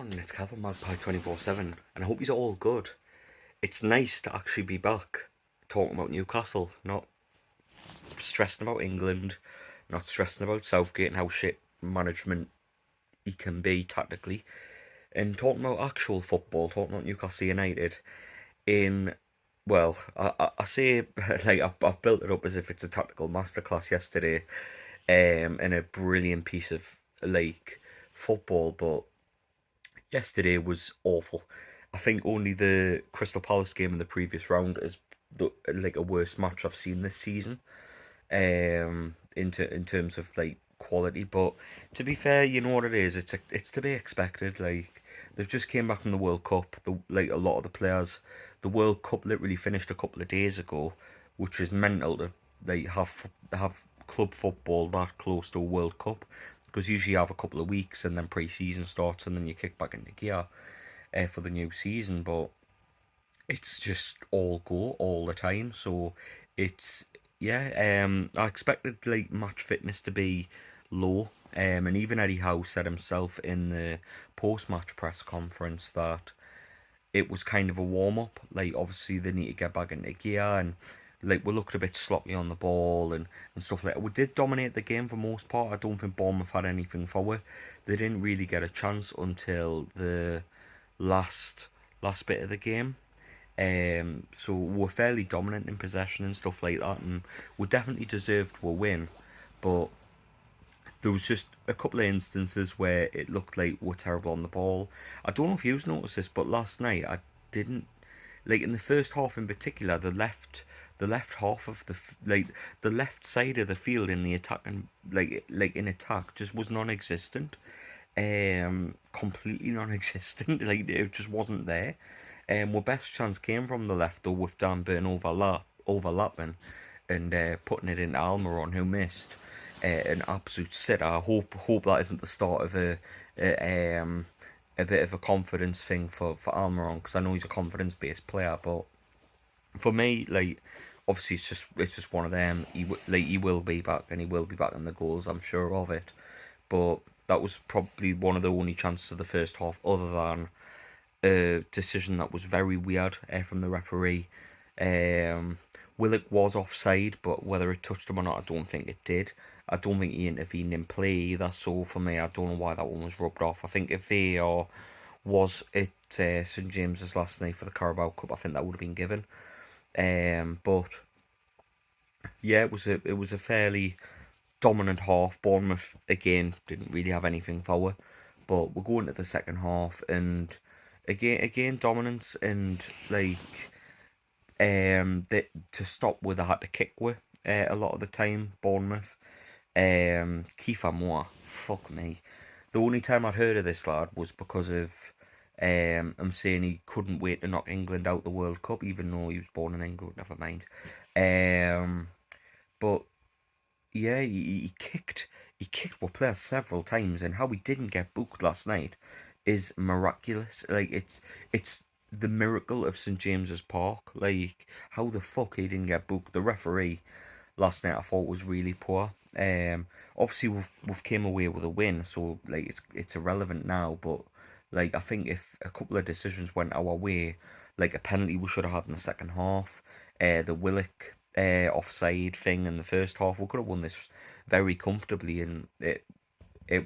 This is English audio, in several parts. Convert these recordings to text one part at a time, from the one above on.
everyone, it's Calvin Magpie 24/7, and I hope you're all good. It's nice to actually be back talking about Newcastle, not stressing about England, not stressing about Southgate and how shit management he can be tactically, and talking about actual football, talking about Newcastle United in, well, I say, like, I've built it up as if it's a tactical masterclass yesterday, and a brilliant piece of, like, football, but yesterday was awful. I think only the Crystal Palace game in the previous round is like a worst match I've seen this season. In terms of like quality, but to be fair, you know what it is. It's to be expected. Like they've just came back from the World Cup. Like a lot of the players, the World Cup literally finished a couple of days ago, which is mental to like have club football that close to a World Cup, because usually you have a couple of weeks and then pre-season starts and then you kick back into gear for the new season. But it's just all go all the time. So it's yeah. I expected like match fitness to be low. And even Eddie Howe said himself in the post-match press conference that it was kind of a warm-up. Like obviously they need to get back into gear, and like we looked a bit sloppy on the ball and stuff like that. We did dominate the game for most part. I don't think Bournemouth had anything for it. They didn't really get a chance until the last last bit of the game. So we're fairly dominant in possession and stuff like that, and we definitely deserved a win. But there was just a couple of instances where it looked like we're terrible on the ball. I don't know if you've noticed this, but last night I didn't like in the first half in particular. The left half of like the left side of the field in the attack and like in attack just was non-existent. Completely non-existent. Like it just wasn't there. My best chance came from the left though, with Dan Burn overlapping and putting it into Almiron, who missed an absolute sitter. I hope that isn't the start of a bit of a confidence thing for Almiron, because I know he's a confidence based player, but for me, like obviously it's just one of them. He will be back, and he will be back in the goals. I'm sure of it. But that was probably one of the only chances of the first half, other than a decision that was very weird from the referee. Um, Willock was offside, but whether it touched him or not, I don't think it did. I don't think he intervened in play either. So for me, I don't know why that one was rubbed off. I think if VAR was at St James's last night for the Carabao Cup, I think that would have been given. But yeah, it was a fairly dominant half. Bournemouth again didn't really have anything for it, but we're going to the second half, and again dominance, and like that to stop with, I had to kick with a lot of the time. Bournemouth, Kiefer Moore, fuck me. The only time I'd heard of this lad was because of I'm saying he couldn't wait to knock England out the World Cup, even though he was born in England. Never mind. Um, but yeah, he kicked our player several times, and how he didn't get booked last night is miraculous. Like it's the miracle of St James's Park. Like how the fuck he didn't get booked. The referee last night I thought was really poor. Obviously we've came away with a win, so like it's irrelevant now. But like I think if a couple of decisions went our way, like a penalty we should have had in the second half, the Willock offside thing in the first half, we could have won this very comfortably, and it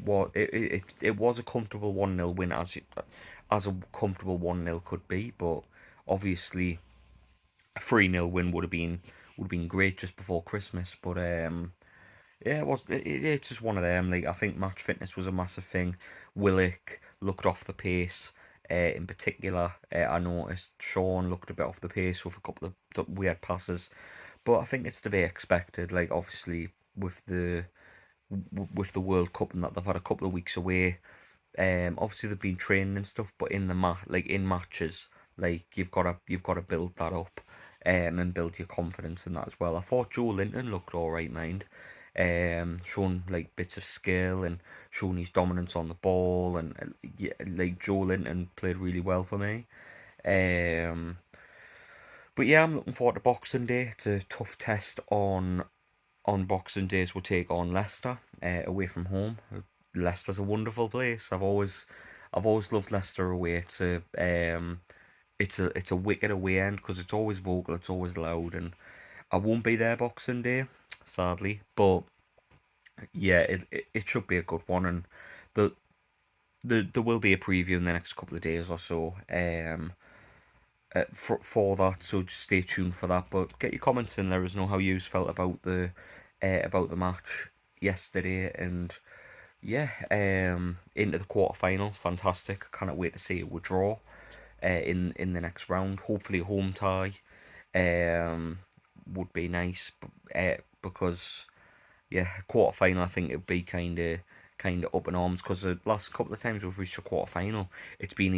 was a comfortable 1-0 win, as a comfortable 1-0 could be. But obviously a 3-0 win would have been great just before Christmas. But yeah, it's just one of them. Like I think match fitness was a massive thing. Willock looked off the pace. In particular, I noticed Sean looked a bit off the pace with a couple of weird passes, but I think it's to be expected. Like obviously with the World Cup and that, they've had a couple of weeks away. Obviously they've been training and stuff, but in matches, like you've got to build that up, and build your confidence in that as well. I thought Joe Linton looked all right, mind. Showing like bits of skill and showing his dominance on the ball, and yeah, like Joe Linton played really well for me. Um, but yeah, I'm looking forward to Boxing Day. It's a tough test on Boxing Days. We'll take on Leicester away from home. Leicester's a wonderful place. I've always loved Leicester away. It's a wicked away end because it's always vocal, it's always loud, and I won't be there Boxing Day, sadly. But yeah, it should be a good one, and the there will be a preview in the next couple of days or so. For that, so just stay tuned for that. But get your comments in. Let us know how you felt about the match yesterday, and yeah, into the quarter final. Fantastic. I cannot wait to see it withdraw in the next round. Hopefully, a home tie would be nice, because yeah, quarter final. I think it'd be kind of up in arms because the last couple of times we've reached a quarter final, it's been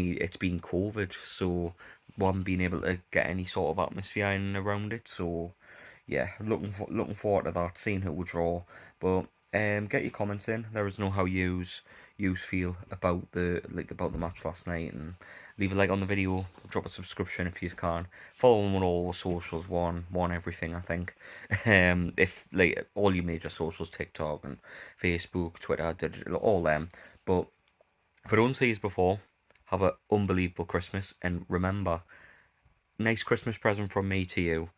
COVID, so we haven't been able to get any sort of atmosphere in around it. So yeah, looking forward to that, seeing who will draw. But get your comments in. Let us know how yous feel about the match last night, and leave a like on the video. Drop a subscription if you can. Follow them on all the socials. One everything, I think. If like all your major socials, TikTok and Facebook, Twitter, all them. But if I don't see you before, have an unbelievable Christmas, and remember, nice Christmas present from me to you,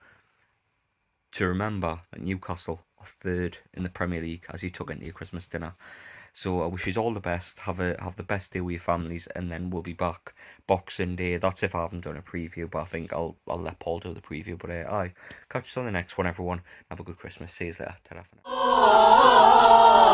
to remember that Newcastle are third in the Premier League as you took into your Christmas dinner. So I wish you all the best. Have the best day with your families, and then we'll be back Boxing Day. That's if I haven't done a preview, but I think I'll let Paul do the preview. But I catch you on the next one, everyone. Have a good Christmas. See you later. Ta-ra for now.